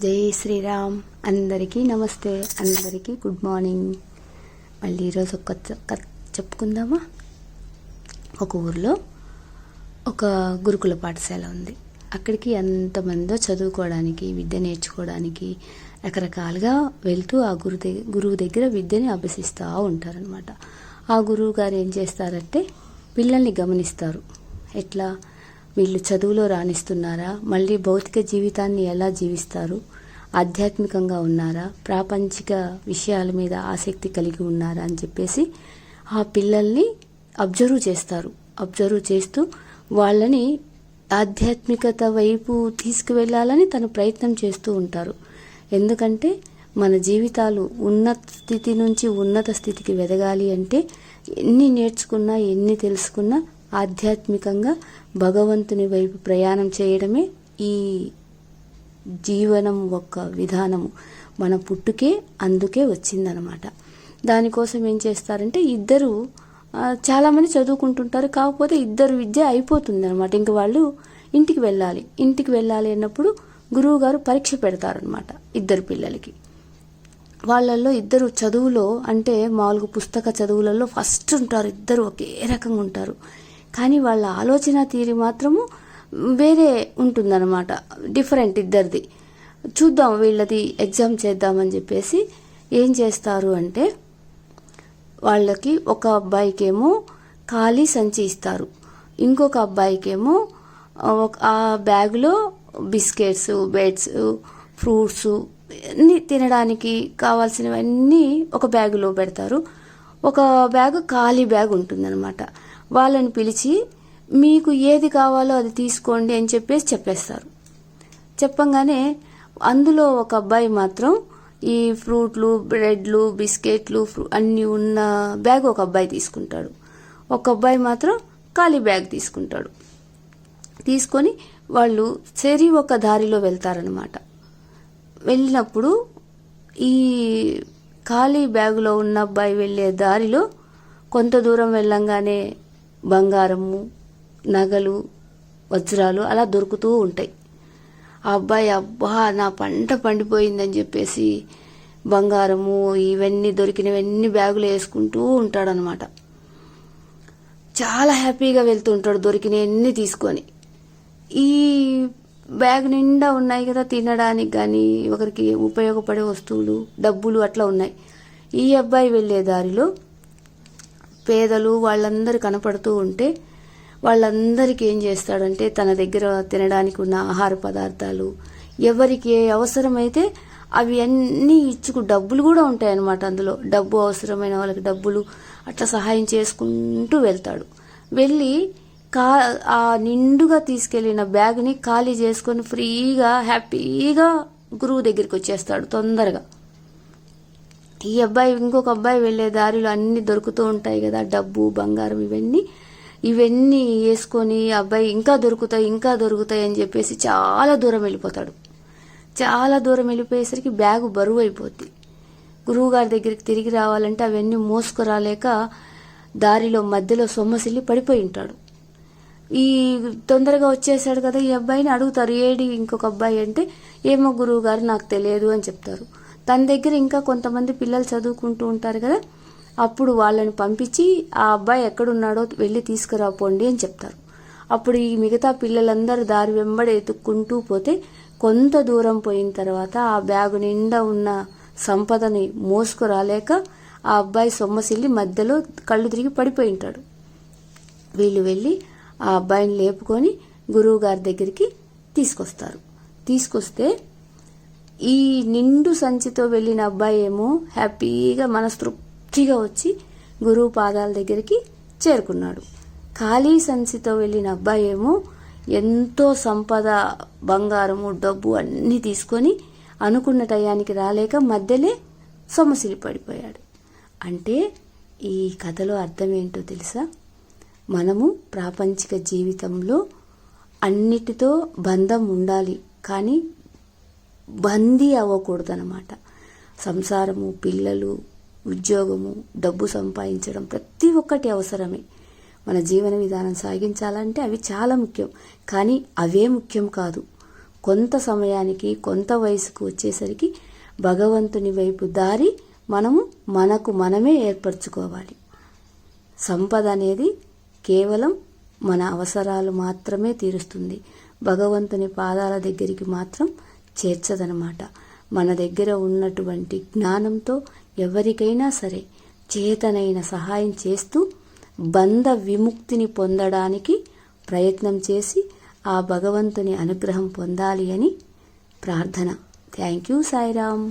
జై శ్రీరామ్. అందరికీ నమస్తే, అందరికీ గుడ్ మార్నింగ్. మళ్ళీ ఈరోజు ఒక కథ చెప్పుకుందామా. ఒక ఊరిలో ఒక గురుకుల పాఠశాల ఉంది. అక్కడికి ఎంతమందో చదువుకోవడానికి, విద్య నేర్చుకోవడానికి రకరకాలుగా వెళ్తూ ఆ గురువు దగ్గర విద్యని అభ్యసిస్తూ ఉంటారనమాట. ఆ గురువు గారు ఏం చేస్తారంటే పిల్లల్ని గమనిస్తారు. ఎట్లా వీళ్ళు చదువులో రాణిస్తున్నారా, మళ్ళీ భౌతిక జీవితాన్ని ఎలా జీవిస్తారు, ఆధ్యాత్మికంగా ఉన్నారా, ప్రాపంచిక విషయాల మీద ఆసక్తి కలిగి ఉన్నారా అని చెప్పేసి ఆ పిల్లల్ని అబ్జర్వ్ చేస్తారు. అబ్జర్వ్ చేస్తూ వాళ్ళని ఆధ్యాత్మికత వైపు తీసుకువెళ్ళాలని తన ప్రయత్నం చేస్తూ ఉంటారు. ఎందుకంటే మన జీవితాలు ఉన్నత స్థితి నుంచి ఉన్నత స్థితికి ఎదగాలి అంటే ఎన్ని నేర్చుకున్నా, ఎన్ని తెలుసుకున్నా ఆధ్యాత్మికంగా భగవంతుని వైపు ప్రయాణం చేయడమే ఈ జీవనం ఒక విధానము. మన పుట్టుకే అందుకే వచ్చిందనమాట. దానికోసం ఏం చేస్తారంటే ఇద్దరు చాలామంది చదువుకుంటుంటారు. కాకపోతే ఇద్దరు విద్య అయిపోతుంది అనమాట. ఇంక వాళ్ళు ఇంటికి వెళ్ళాలి అన్నప్పుడు గురువు గారు పరీక్ష పెడతారనమాట ఇద్దరు పిల్లలకి. వాళ్ళల్లో ఇద్దరు చదువులో అంటే మామూలుగా పుస్తక చదువులలో ఫస్ట్ ఉంటారు. ఇద్దరు ఒకే రకంగా ఉంటారు. కానీ వాళ్ళ ఆలోచన తీరు మాత్రము వేరే ఉంటుందన్నమాట, డిఫరెంట్ ఇద్దరిది. చూద్దాం వీళ్ళది ఎగ్జామ్ చేద్దామని చెప్పేసి ఏం చేస్తారు అంటే వాళ్ళకి ఒక అబ్బాయికేమో ఖాళీ సంచి ఇస్తారు, ఇంకొక అబ్బాయికేమో ఆ బ్యాగులో బిస్కెట్స్, బెడ్స్, ఫ్రూట్స్ అన్నీ తినడానికి కావాల్సినవన్నీ ఒక బ్యాగులో పెడతారు. ఒక బ్యాగు ఖాళీ బ్యాగ్ ఉంటుందన్నమాట. వాళ్ళని పిలిచి మీకు ఏది కావాలో అది తీసుకోండి అని చెప్పేస్తారు. చెప్పంగానే అందులో ఒక అబ్బాయి మాత్రం ఈ ఫ్రూట్లు, బ్రెడ్లు, బిస్కెట్లు అన్నీ ఉన్న బ్యాగ్ ఒక అబ్బాయి తీసుకుంటాడు. ఒక అబ్బాయి మాత్రం ఖాళీ బ్యాగ్ తీసుకుంటాడు. తీసుకొని వాళ్ళు సరి ఒక దారిలో వెళ్తారనమాట. వెళ్ళినప్పుడు ఈ ఖాళీ బ్యాగులో ఉన్న అబ్బాయి వెళ్ళే దారిలో కొంత దూరం వెళ్ళంగానే బంగారము, నగలు, వజ్రాలు అలా దొరుకుతూ ఉంటాయి. ఆ అబ్బాయి అబ్బా నా పంట పండిపోయిందని చెప్పేసి బంగారము ఇవన్నీ దొరికినవన్నీ బ్యాగులో వేసుకుంటూ ఉంటాడనమాట. చాలా హ్యాపీగా వెళ్తూ ఉంటాడు దొరికినవన్నీ తీసుకొని. ఈ బ్యాగ్ నిండా ఉన్నాయి కదా, తినడానికి కానీ ఒకరికి ఉపయోగపడే వస్తువులు, డబ్బులు అట్లా ఉన్నాయి. ఈ అబ్బాయి వెళ్ళే దారిలో పేదలు వాళ్ళందరూ కనపడుతూ ఉంటే వాళ్ళందరికీ ఏం చేస్తాడంటే తన దగ్గర తినడానికి ఉన్న ఆహార పదార్థాలు ఎవరికి ఏ అవసరమైతే అవి అన్నీ డబ్బులు కూడా ఉంటాయన్నమాట. అందులో డబ్బు అవసరమైన వాళ్ళకి డబ్బులు అట్లా సహాయం చేసుకుంటూ వెళ్తాడు. వెళ్ళి ఆ నిండుగా తీసుకెళ్లిన బ్యాగ్ని ఖాళీ చేసుకొని ఫ్రీగా హ్యాపీగా గురువు దగ్గరికి వచ్చేస్తాడు తొందరగా. ఈ అబ్బాయి ఇంకొక అబ్బాయి వెళ్ళే దారిలో అన్ని దొరుకుతూ ఉంటాయి కదా, డబ్బు, బంగారం ఇవన్నీ వేసుకొని అబ్బాయి ఇంకా దొరుకుతాయి అని చెప్పేసి చాలా దూరం వెళ్ళిపోతాడు. చాలా దూరం వెళ్ళిపోయేసరికి బ్యాగు బరువు అయిపోద్ది. గురువు గారి దగ్గరికి తిరిగి రావాలంటే అవన్నీ మోసుకురాలేక దారిలో మధ్యలో సొమ్మసిల్లి పడిపోయి ఉంటాడు. ఈ తొందరగా వచ్చేసాడు కదా, ఈ అబ్బాయిని అడుగుతారు ఏడి ఇంకొక అబ్బాయి అంటే ఏమో గురువు గారు నాకు తెలియదు అని చెప్తారు. తన దగ్గర ఇంకా కొంతమంది పిల్లలు చదువుకుంటూ ఉంటారు కదా, అప్పుడు వాళ్ళని పంపించి ఆ అబ్బాయి ఎక్కడున్నాడో వెళ్ళి తీసుకురాపోండి అని చెప్తారు. అప్పుడు ఈ మిగతా పిల్లలందరూ దారి వెంబడి ఎత్తుక్కుంటూ పోతే కొంత దూరం పోయిన తర్వాత ఆ బ్యాగు నిండా ఉన్న సంపదని మోసుకురాలేక ఆ అబ్బాయి సొమ్మసిల్లి మధ్యలో కళ్ళు తిరిగి పడిపోయి ఉంటాడు. వీళ్ళు వెళ్ళి ఆ అబ్బాయిని లేపుకొని గురువు గారి దగ్గరికి తీసుకొస్తే ఈ నిండు సంచితో వెళ్ళిన అబ్బాయి ఏమో హ్యాపీగా మనస్తృప్తిగా వచ్చి గురువు పాదాల దగ్గరికి చేరుకున్నాడు. ఖాళీ సంచితో వెళ్ళిన అబ్బాయి ఏమో ఎంతో సంపద, బంగారము, డబ్బు అన్నీ తీసుకొని అనుకున్న టయానికి రాలేక మధ్యలే సొమ్మసిలి పడిపోయాడు. అంటే ఈ కథలో అర్థం ఏంటో తెలుసా? మనము ప్రాపంచిక జీవితంలో అన్నిటితో బంధం ఉండాలి, కానీ బందీ అవ్వకూడదనమాట. సంసారము, పిల్లలు, ఉద్యోగము, డబ్బు సంపాదించడం ప్రతి ఒక్కటి అవసరమే. మన జీవన విధానం సాగించాలంటే అవి చాలా ముఖ్యం. కానీ అవే ముఖ్యం కాదు. కొంత సమయానికి కొంత వయసుకు వచ్చేసరికి భగవంతుని వైపు దారి మనకు మనమే ఏర్పరచుకోవాలి. సంపద అనేది కేవలం మన అవసరాలు మాత్రమే తీరుస్తుంది, భగవంతుని పాదాల దగ్గరికి మాత్రం చేర్చదనమాట. మన దగ్గర ఉన్నటువంటి జ్ఞానంతో ఎవరికైనా సరే చేతనైన సహాయం చేస్తూ బంధ విముక్తిని పొందడానికి ప్రయత్నం చేసి ఆ భగవంతుని అనుగ్రహం పొందాలి అని ప్రార్థన. Thank you Sairam.